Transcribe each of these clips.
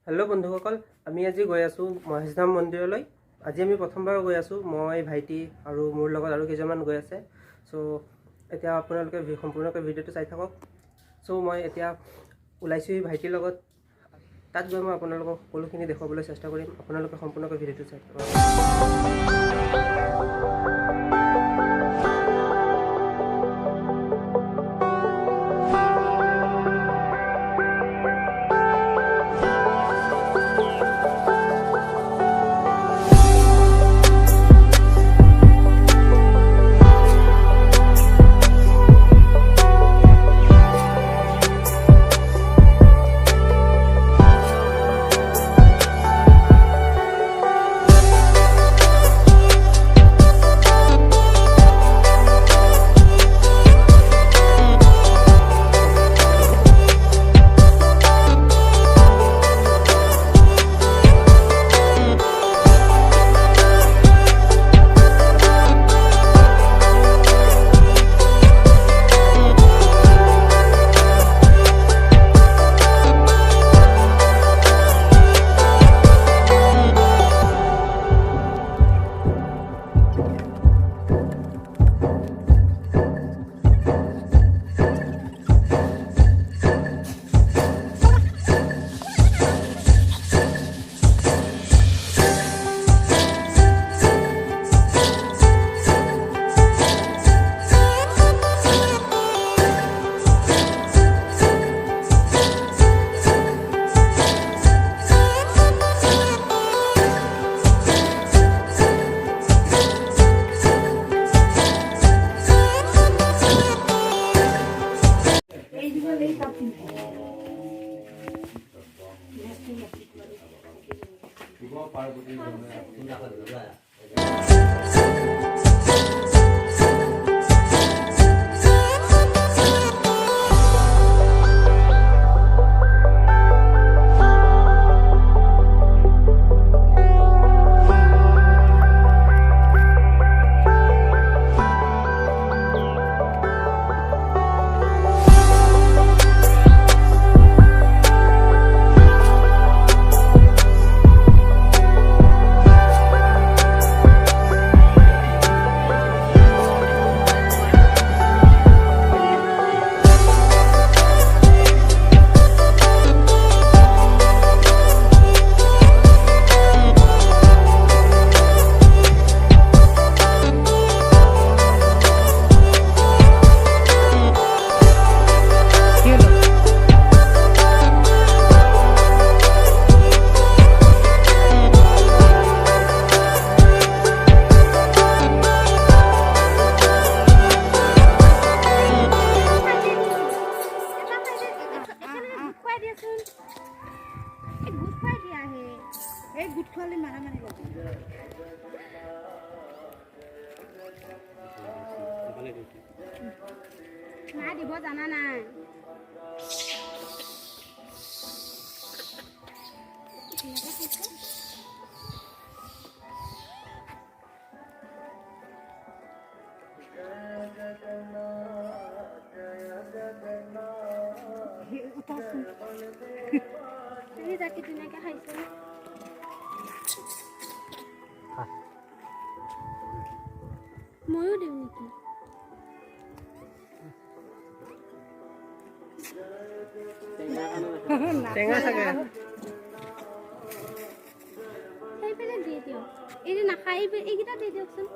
Hello बंधुসকল আমি আজি গৈ আছো মহেশ ধাম মন্দিৰলৈ। আজি আমি প্ৰথমবাৰ গৈ আছো, মই ভাইটি আৰু মোৰ লগত আৰু কেইজনমান গৈ আছে। সো এতিয়া আপোনালোকে সম্পূৰ্ণকৈ ভিডিঅ'টো চাই থাকক। সো মই এতিয়া ওলাইছো ভাইটিৰ লগত, তাত গৈ মই আপোনালোকক সকলোখিনি দেখাবলৈ চেষ্টা কৰিম। আপোনালোকে সম্পূৰ্ণকৈ ভিডিঅ'টো চাই থাকক। জানা নাই যাকে ধুনীয়াকে খাইছে ময়ো দিওঁ নেকি টেঙা থাকে সেইপিনে দিয়ে দিয়ক এই যে নাখাই এইকেইটা দি দিয়কচোন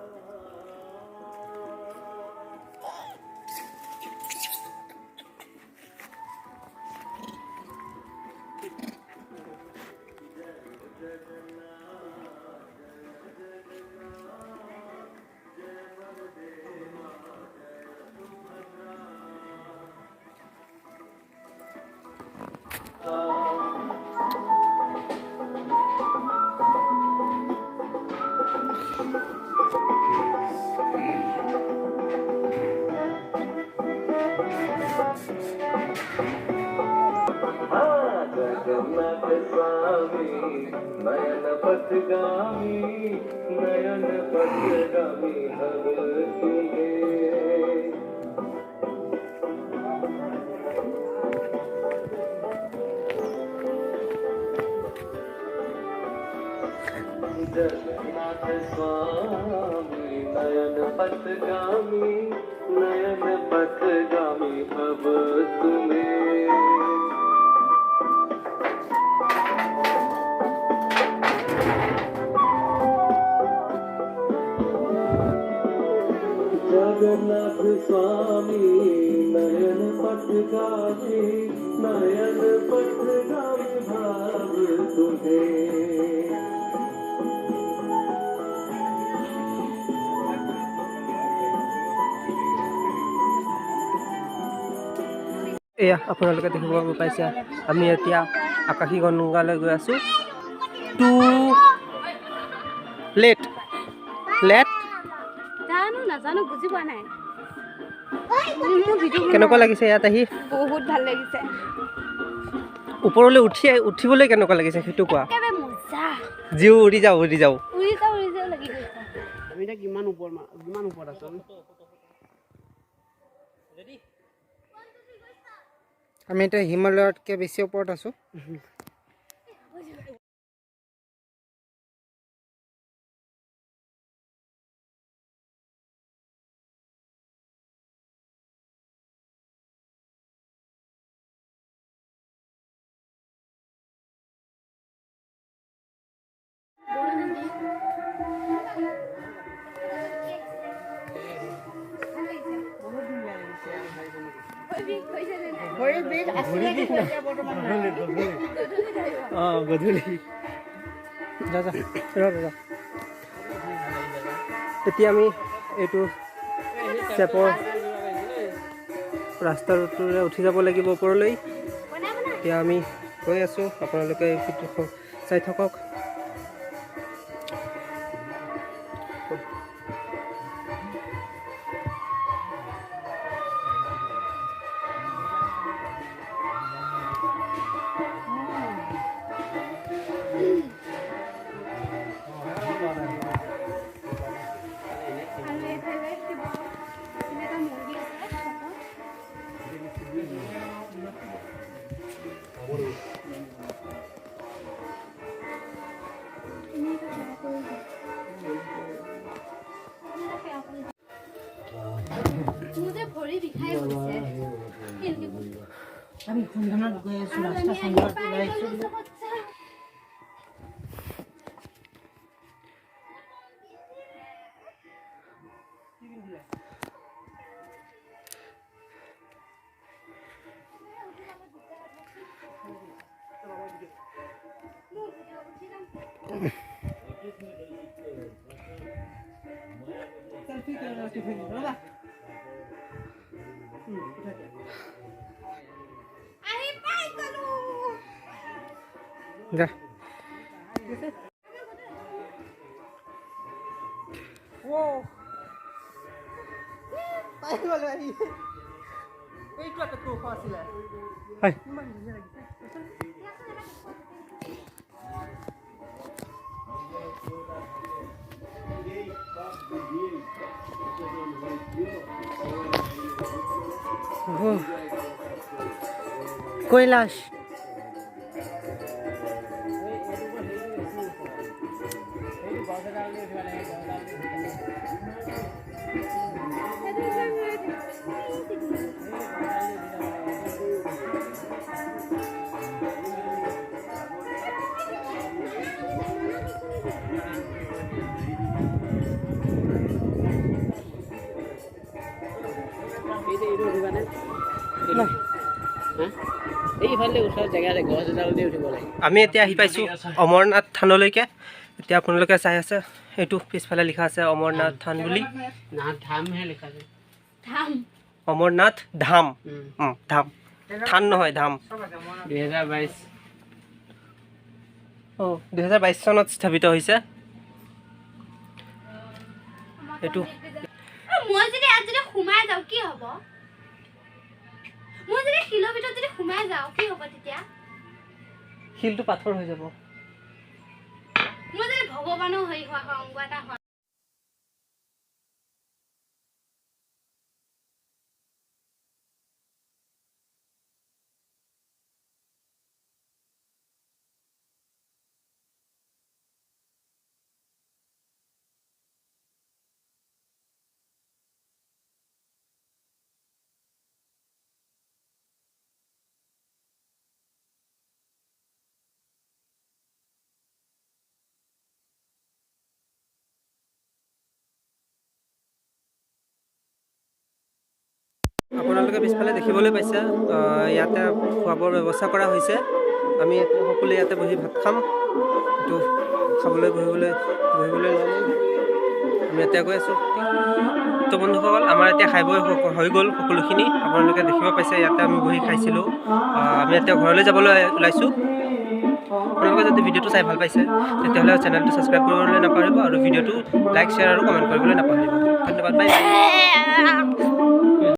नयन पथगामी जगन्नाथ स्वामी नयन पथगामी नयन पथगामी भव तुम्हें जगन्नाथ स्वामी नयन पथगामी नयन पथगामी भाव तुम्हें এয়া আপোনালোকে দেখিব পাইছে আমি এতিয়া আকাশী গংগালৈ গৈ আছোঁ টু লেট জানো নাজানো বুজি পোৱা নাই কেনেকুৱা লাগিছে ইয়াত আহি বহুত ভাল লাগিছে ওপৰলৈ উঠিবলৈ কেনেকুৱা লাগিছে সেইটো কোৱা একেবাৰে মজা জিও উৰি যাওঁ উৰি যাওঁ লাগি গৈছে আমি এতিয়া কিমান ওপৰত আছো আমি এতিয়া হিমালয়তকৈ বেছি ওপৰত আছোঁ গধূলি এতিয়া আমি এইটো চেপৰ ৰাস্তাটোৰে উঠি যাব লাগিব ওপৰলৈ এতিয়া আমি গৈ আছোঁ আপোনালোকে ভিডিঅ'খন চাই থাকক আমি সন্ধানত গৈ আছোঁ ৰাস্তা সন্ধানত ওলাইছোঁ যা কৈলাশ আমি এতিয়া আহি পাইছোঁ অমৰনাথ থানলৈকে এতিয়া আপোনালোকে চাই আছে এইটো পিছফালে লিখা আছে অমৰনাথ থান বুলি অমৰনাথ ধাম ধাম থান নহয় ধাম 2022 চনত স্থাপিত হৈছে এইটো মই যদি আজ যদি সোমাই যাওঁ কি হ'ব মই যদি শিলৰ ভিতৰত যদি সোমাই যাওঁ কি হ'ব তেতিয়া শিলটো পাথৰ হৈ যাব মই যদি ভগৱানৰ হৈ হোৱা অংগ এটা হয় আপোনালোকে পিছফালে দেখিবলৈ পাইছে ইয়াতে খোৱা বোৱাৰ ব্যৱস্থা কৰা হৈছে। আমি সকলোৱে ইয়াতে বহি ভাত খাম। এইটো খাবলৈ বহিবলৈ ল'ম। আমি এতিয়া গৈ আছোঁ। তো বন্ধুসকল, আমাৰ এতিয়া খাই বৈ হৈ গ'ল সকলোখিনি। আপোনালোকে দেখিব পাইছে ইয়াতে আমি বহি খাইছিলোঁ। আমি এতিয়া ঘৰলৈ যাবলৈ ওলাইছোঁ। আপোনালোকে যদি ভিডিঅ'টো চাই ভাল পাইছে তেতিয়াহ'লে চেনেলটো ছাবস্ক্ৰাইব কৰিবলৈ নাপাহৰিব আৰু ভিডিঅ'টো লাইক, শ্বেয়াৰ আৰু কমেণ্ট কৰিবলৈ নাপাহৰিব। ধন্যবাদ, বাই বাই।